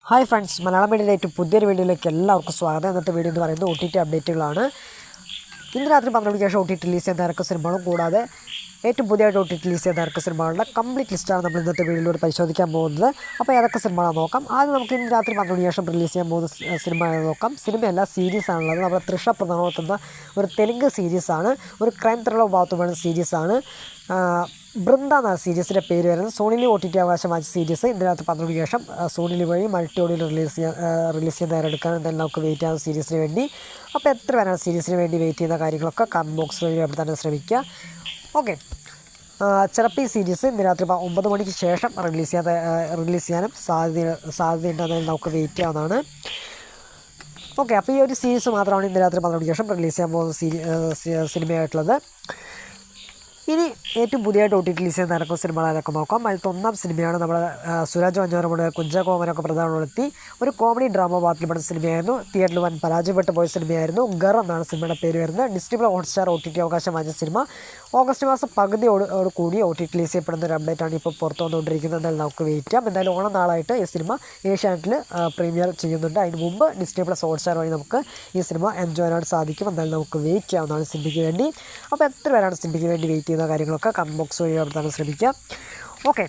Hi friends, Malayalam മീഡിയയിലേക്ക് പുതിയൊരു വീഡിയോയിലേക്ക് എല്ലാവർക്കും സ്വാഗതം. ഇന്നത്തെ വീഡിയോ എന്ന് പറയുന്നത് OTT അപ്ഡേറ്റുകളാണ്. ഇന്ന് രാത്രി 12 മണിക്ക് ശേഷം OTT റിലീസ് ചെയ്ത ഇറക്ക സിനിമകളും കൂടാതെ ഏറ്റവും പുതിയതായിട്ട് OTT റിലീസ് ചെയ്ത ഇറക്ക സിനിമകളുടെ കംപ്ലീറ്റ് ലിസ്റ്റാണ് നമ്മൾ ഇന്നത്തെ വീഡിയോയിലൂടെ പരിശോധിക്കാൻ പോകുന്നത്. അപ്പോൾ ഏതൊക്കെ സിനിമകളാണ് നോക്കാം. ആദ്യം നമുക്ക് ഇന്ന് രാത്രി 12 മണിക്ക് ശേഷം റിലീസ് ചെയ്യാൻ പോകുന്ന സിനിമ നോക്കാം. സിനിമയല്ല, സീരീസാണുള്ളത്. നമ്മുടെ തൃഷ പ്രധാനമെത്തുന്ന ഒരു തെലുങ്ക് സീരീസാണ്. ഒരു ക്രൈം ത്രില്ലർ ഭാഗത്തുള്ള സീരീസാണ്. ബൃന്ദ എന്ന സീരീസിൻ്റെ പേര് വരുന്നത്. സോണി ലിവ് OTT അവകാശം വാങ്ങിച്ച സീരീസ് ഇന്ന് രാത്രി 12 മണിക്ക് ശേഷം സോണി ലിവ് വഴി മൾട്ടി ഓഡിയോയിൽ റിലീസ് ചെയ്യാൻ തയ്യാറെടുക്കാൻ എന്തായാലും നമുക്ക് വെയിറ്റ് ചെയ്യാം സീരീസിന് വേണ്ടി. അപ്പോൾ എത്ര പേരാണ് സീരീസിന് വേണ്ടി വെയിറ്റ് ചെയ്യുന്ന കാര്യങ്ങളൊക്കെ കമൻറ്റ് ബോക്സ് വഴി അവിടെ തന്നെ ശ്രമിക്കുക. ഓക്കെ, ചിലപ്പോൾ ഈ സീരീസ് ഇന്ന് രാത്രി 9 മണിക്ക് ശേഷം റിലീസ് ചെയ്യാനും സാധ്യതയുണ്ട്. അതായത് നമുക്ക് വെയിറ്റ് ചെയ്യാവുന്നതാണ്. ഓക്കെ, അപ്പോൾ ഈ ഒരു സീരീസ് മാത്രമാണ് ഇന്ന് രാത്രി 12 മണിക്ക് ശേഷം റിലീസ് ചെയ്യാൻ പോകുന്ന സിനിമയായിട്ടുള്ളത്. ഇനി ഏറ്റവും പുതിയതായിട്ട് OTT റിലീസ് ചെയ്യാൻ നടക്കുന്ന സിനിമകളൊക്കെ നോക്കാം. അതിലത്തെ ഒന്നാം സിനിമയാണ് നമ്മുടെ സുരാജ് വഞ്ചാറമുടെ കുഞ്ചാക്കോമനൊക്കെ പ്രധാനപ്പെടുത്തി ഒരു കോമഡി ഡ്രാമ ഭാഗത്തിൽപ്പെടുന്ന സിനിമയായിരുന്നു. തിയേറ്ററിൽ വൻ പരാജയപ്പെട്ടു പോയ സിനിമയായിരുന്നു. ഗർ എന്നാണ് സിനിമയുടെ പേര് വരുന്നത്. ഡിസ്നി പ്ലസ് ഹോട്ട്സ്റ്റാർ OTT അവകാശം വാങ്ങിച്ച സിനിമ ഓഗസ്റ്റ് മാസം പകുതിയോട് കൂടി OTT റിലീസ് ചെയ്യപ്പെടുന്ന ഒരു അപ്ഡേറ്റാണ് ഇപ്പോൾ പുറത്തു വന്നുകൊണ്ടിരിക്കുന്നത്. എന്തായാലും നമുക്ക് വെയിറ്റ് ചെയ്യാം. എന്തായാലും ഓണം നാളായിട്ട് ഈ സിനിമ ഏഷ്യാനെറ്റിൽ പ്രീമിയർ ചെയ്യുന്നുണ്ട്. അതിന് മുമ്പ് ഡിസ്നി പ്ലസ് ഹോട്ട്സ്റ്റാർ വഴി നമുക്ക് ഈ സിനിമ എൻജോയ് ചെയ്യാൻ സാധിക്കും. എന്തായാലും നമുക്ക് വെയിറ്റ് ചെയ്യാവുന്നതാണ് സിനിമയ്ക്ക് വേണ്ടി. അപ്പോൾ എത്ര പേരാണ് സിനിമയ്ക്ക് വേണ്ടി വെയിറ്റ് ചെയ്യുന്ന കാര്യങ്ങളൊക്കെ കമൻറ്റ് ബോക്സ് വഴി നടത്താൻ ശ്രമിക്കുക. ഓക്കെ,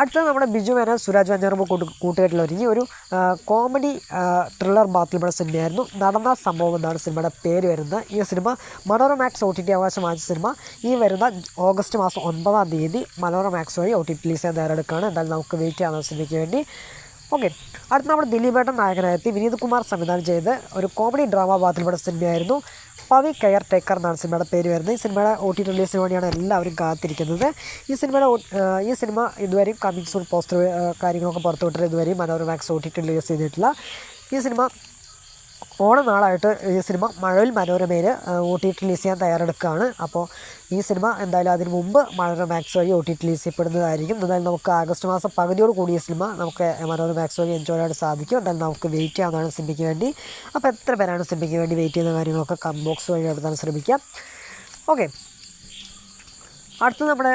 അടുത്തത് നമ്മുടെ ബിജു മേനോൻ സുരാജ് വഞ്ചാറമ്പ് കൂട്ടുകെട്ടിൽ ഒരുങ്ങി ഒരു കോമഡി ത്രില്ലർ ഭാഗത്തിൽപ്പെട്ട സിനിമയായിരുന്നു. നടന്ന സംഭവം എന്നാണ് സിനിമയുടെ പേര് വരുന്നത്. ഈ സിനിമ മനോരമാക്സ് OTT അവകാശം വാങ്ങിച്ച സിനിമ ഈ വരുന്ന ഓഗസ്റ്റ് മാസം 9-ാം തീയതി മനോരമാക്സ് വഴി OTT റിലീസ് ചെയ്യാൻ തയ്യാറെടുക്കുകയാണ്. എന്തായാലും നമുക്ക് വെയിറ്റ് ചെയ്യാവുന്ന സിനിമയ്ക്ക് വേണ്ടി. ഓക്കെ, അടുത്ത നമ്മുടെ ദിലീപേട്ടൻ നായകനായെത്തി വിനീത് കുമാർ സംവിധാനം ചെയ്ത് ഒരു കോമഡി ഡ്രാമ ഭാഗത്തിൽപ്പെട്ട സിനിമയായിരുന്നു പവി കെയർ ടേക്കർ എന്നാണ് സിനിമയുടെ പേര് വരുന്നത്. ഈ സിനിമയുടെ OTT റിലീസിന് വേണ്ടിയാണ് എല്ലാവരും കാത്തിരിക്കുന്നത്. ഈ സിനിമ ഇതുവരെയും കമ്മിങ് സൂൺ പോസ്റ്റർ കാര്യങ്ങളൊക്കെ പുറത്തുവിട്ടിട്ട് ഇതുവരെയും മനോരമാക്സ് OTT റിലീസ് ചെയ്തിട്ടില്ല. ഈ സിനിമ ഓണം നാളായിട്ട് ഈ സിനിമ മഴവിൽ മനോരമയിൽ OTT റിലീസ് ചെയ്യാൻ തയ്യാറെടുക്കുകയാണ്. അപ്പോൾ ഈ സിനിമ എന്തായാലും അതിന് മുമ്പ് മനോരമാക്സ് വഴി OTT റിലീസ് ചെയ്യപ്പെടുന്നതായിരിക്കും. എന്തായാലും നമുക്ക് ആഗസ്റ്റ് മാസം പകുതിയോട് കൂടിയ സിനിമ നമുക്ക് മനോരമാക്സ് വഴി എൻജോയ് ചെയ്യാൻ സാധിക്കും. എന്തായാലും നമുക്ക് വെയിറ്റ് ചെയ്യാവുന്നതാണ് സിനിമയ്ക്ക് വേണ്ടി. അപ്പോൾ എത്ര പേരാണ് സിനിമയ്ക്ക് വേണ്ടി വെയിറ്റ് ചെയ്യുന്ന കാര്യങ്ങളൊക്കെ കമൻറ്റ് ബോക്സ് വഴി നടത്താൻ ശ്രമിക്കാം. ഓക്കെ, അടുത്തത് നമ്മുടെ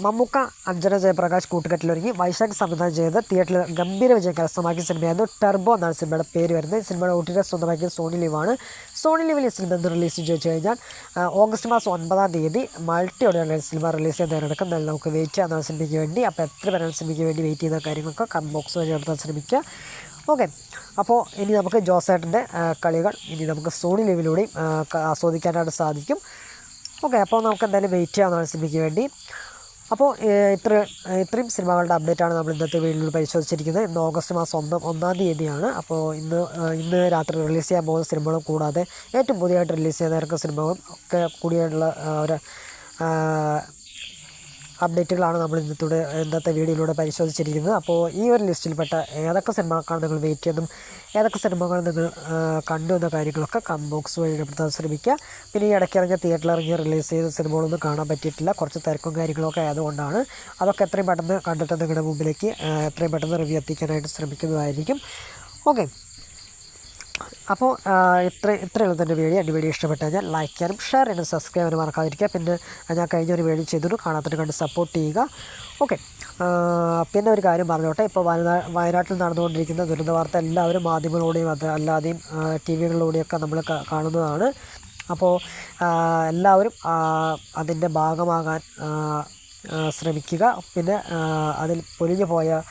മമ്മൂക്ക അഞ്ജന ജയപ്രകാശ് കൂട്ടുകെട്ടിലൊരുങ്ങി വൈശാഖ് സംവിധാനം ചെയ്ത് തിയേറ്ററിൽ ഗംഭീര വിജയം കരസ്ഥമാക്കിയ സിനിമയായിരുന്നു ടർബോ എന്നാണ് സിനിമയുടെ പേര് വരുന്നത്. സിനിമയുടെ OTT സ്വന്തമാക്കിയ സോണി ലിവാണ്. സോണി ലിവിൽ ഈ സിനിമ എന്ന് റിലീസ് ചോദിച്ചു കഴിഞ്ഞാൽ ഓഗസ്റ്റ് മാസം 9-ാം തീയതി മൾട്ടി ഓഡിയോയിൽ സിനിമ റിലീസ് ചെയ്യാൻ തയ്യാറെടുക്കും. എന്നാലും നമുക്ക് വെയിറ്റ് ചെയ്യാവുന്നതാണ് സിനിമയ്ക്ക് വേണ്ടി. അപ്പോൾ എത്ര പേരാണ് സിനിമയ്ക്ക് വേണ്ടി വെയിറ്റ് ചെയ്യുന്ന കാര്യങ്ങളൊക്കെ കമൻറ്റ് ബോക്സ് വഴി നടത്താൻ ശ്രമിക്കുക. ഓക്കെ, അപ്പോൾ ഇനി നമുക്ക് ജോസേട്ടൻ്റെ കളികൾ ഇനി നമുക്ക് സോണി ലിവിലൂടെയും ആസ്വദിക്കാനായിട്ട് സാധിക്കും. ഓക്കെ, അപ്പോൾ നമുക്ക് എന്തായാലും വെയിറ്റ് ചെയ്യാവുന്നതാണ് സിനിമയ്ക്ക് വേണ്ടി. അപ്പോൾ ഇത്രയും സിനിമകളുടെ അപ്ഡേറ്റാണ് നമ്മൾ ഇന്നത്തെ വീഡിയോയിൽ പരിശോധിച്ചിരിക്കുന്നത്. ഇന്ന് ഓഗസ്റ്റ് മാസം 1-ാം തീയതിയാണ്. അപ്പോൾ ഇന്ന് രാത്രി റിലീസ് ചെയ്യാൻ പോകുന്ന സിനിമകളും കൂടാതെ ഏറ്റവും പുതിയതായിട്ട് റിലീസ് ചെയ്യാൻ ഇറക്കുന്ന സിനിമകളും ഒക്കെ കൂടിയുള്ള ഒരു അപ്ഡേറ്റുകളാണ് നമ്മൾ ഇന്നത്തെ വീഡിയോയിലൂടെ പരിശോധിച്ചിരിക്കുന്നത്. അപ്പോൾ ഈ ഒരു ലിസ്റ്റിൽപ്പെട്ട ഏതൊക്കെ സിനിമകൾക്കാണ് നിങ്ങൾ വെയിറ്റ് ചെയ്യുന്നതും ഏതൊക്കെ സിനിമകൾ നിങ്ങൾ കണ്ടു എന്ന കാര്യങ്ങളൊക്കെ കമൻറ്റ് ബോക്സ് വഴി രേഖപ്പെടുത്താൻ ശ്രമിക്കുക. പിന്നെ ഈ ഇടയ്ക്കിറങ്ങിയ തിയേറ്ററിലിറങ്ങി റിലീസ് ചെയ്ത സിനിമകളൊന്നും കാണാൻ പറ്റിയിട്ടില്ല. കുറച്ച് തിരക്കും കാര്യങ്ങളൊക്കെ ആയതുകൊണ്ടാണ്. അതൊക്കെ എത്രയും പെട്ടെന്ന് കണ്ടിട്ട് നിങ്ങളുടെ മുമ്പിലേക്ക് എത്രയും പെട്ടെന്ന് റിവ്യൂ എത്തിക്കാനായിട്ട് ശ്രമിക്കുന്നതായിരിക്കും. ഓക്കെ, അപ്പോൾ ഇത്രയുള്ള തന്നെ വീഡിയോ. എൻ്റെ വീഡിയോ ഇഷ്ടപ്പെട്ട് കഴിഞ്ഞാൽ ലൈക്ക് ചെയ്യാനും ഷെയർ ചെയ്യാനും സബ്സ്ക്രൈബ് ചെയ്യാനും മറക്കാതിരിക്കുക. പിന്നെ ഞാൻ കഴിഞ്ഞൊരു വീഡിയോ ചെയ്തിട്ട് കാണാത്തിട്ട് കണ്ട് സപ്പോർട്ട് ചെയ്യുക. ഓക്കെ, പിന്നെ ഒരു കാര്യം പറഞ്ഞോട്ടെ. ഇപ്പോൾ വയനാട്ടിൽ നടന്നുകൊണ്ടിരിക്കുന്ന ദുരന്ത വാർത്ത എല്ലാവരും മാധ്യമങ്ങളിലൂടെയും അല്ലാതെയും TV-കളിലൂടെയൊക്കെ നമ്മൾ കാണുന്നതാണ്. അപ്പോൾ എല്ലാവരും അതിൻ്റെ ഭാഗമാകാൻ ശ്രമിക്കുക. പിന്നെ അതിൽ പൊലിഞ്ഞു പോയ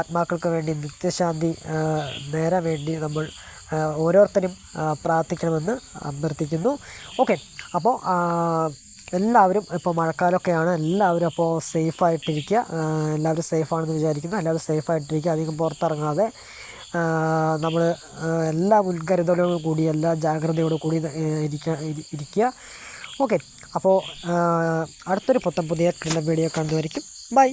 ആത്മാക്കൾക്ക് വേണ്ടി നിത്യശാന്തി നേരാൻ വേണ്ടി നമ്മൾ ഓരോരുത്തരും പ്രാർത്ഥിക്കണമെന്ന് അഭ്യർത്ഥിക്കുന്നു. ഓക്കെ, അപ്പോൾ എല്ലാവരും ഇപ്പോൾ മഴക്കാലമൊക്കെയാണ്. എല്ലാവരും അപ്പോൾ സേഫായിട്ടിരിക്കുക. എല്ലാവരും സേഫാണെന്ന് വിചാരിക്കുന്നു. എല്ലാവരും സേഫായിട്ടിരിക്കുക. അധികം പുറത്തിറങ്ങാതെ നമ്മൾ എല്ലാ മുൻകരുതലോടും കൂടി എല്ലാ ജാഗ്രതയോടും കൂടി ഇരിക്കുക. ഓക്കെ, അപ്പോൾ അടുത്തൊരു പുതിയ വീഡിയോ കണ്ടുവരിക്കും. ബൈ.